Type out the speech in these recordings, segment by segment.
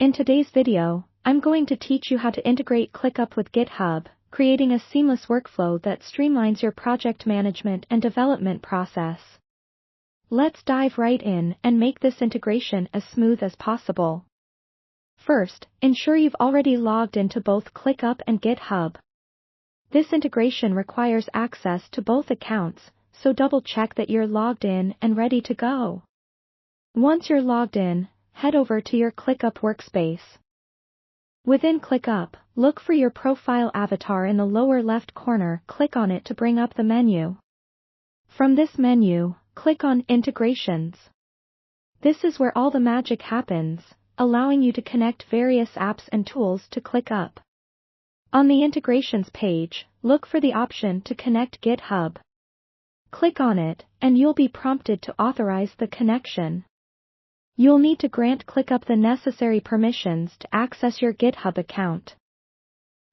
In today's video, I'm going to teach you how to integrate Clickup with GitHub, creating a seamless workflow that streamlines your project management and development process. Let's dive right in and make this integration as smooth as possible. First, ensure you've already logged into both Clickup and GitHub. This integration requires access to both accounts, so double-check that you're logged in and ready to go. Once you're logged in, head over to your Clickup workspace. Within Clickup, look for your profile avatar in the lower left corner. Click on it to bring up the menu. From this menu, click on Integrations. This is where all the magic happens, allowing you to connect various apps and tools to Clickup. On the Integrations page, look for the option to connect GitHub. Click on it, and you'll be prompted to authorize the connection. You'll need to grant Clickup the necessary permissions to access your GitHub account.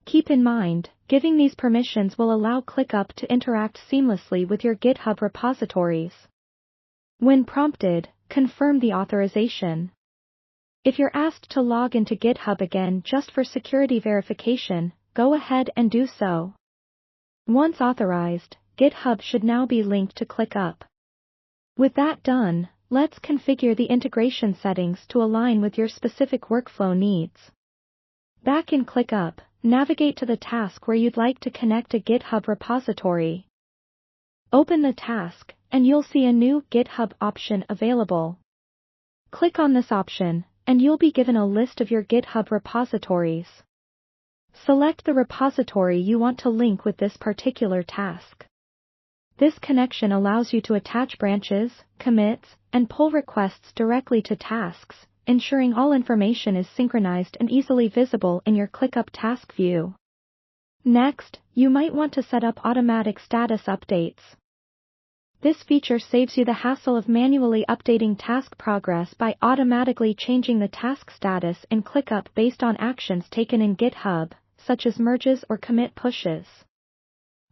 Keep in mind, giving these permissions will allow Clickup to interact seamlessly with your GitHub repositories. When prompted, confirm the authorization. If you're asked to log into GitHub again just for security verification, go ahead and do so. Once authorized, GitHub should now be linked to Clickup. With that done, let's configure the integration settings to align with your specific workflow needs. Back in Clickup, navigate to the task where you'd like to connect a GitHub repository. Open the task, and you'll see a new GitHub option available. Click on this option, and you'll be given a list of your GitHub repositories. Select the repository you want to link with this particular task. This connection allows you to attach branches, commits, and pull requests directly to tasks, ensuring all information is synchronized and easily visible in your Clickup task view. Next, you might want to set up automatic status updates. This feature saves you the hassle of manually updating task progress by automatically changing the task status in Clickup based on actions taken in GitHub, such as merges or commit pushes.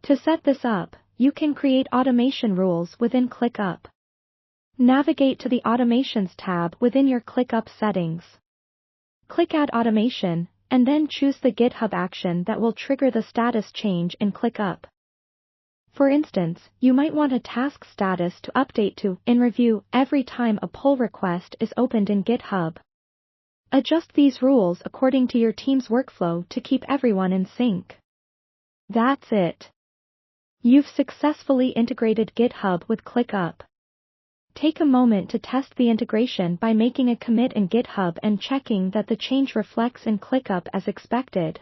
To set this up, you can create automation rules within Clickup. Navigate to the Automations tab within your Clickup settings. Click Add Automation, and then choose the GitHub action that will trigger the status change in Clickup. For instance, you might want a task status to update to in review every time a pull request is opened in GitHub. Adjust these rules according to your team's workflow to keep everyone in sync. That's it. You've successfully integrated GitHub with Clickup. Take a moment to test the integration by making a commit in GitHub and checking that the change reflects in Clickup as expected.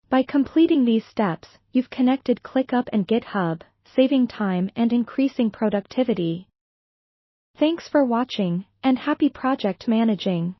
By completing these steps, you've connected Clickup and GitHub, saving time and increasing productivity. Thanks for watching, and happy project managing.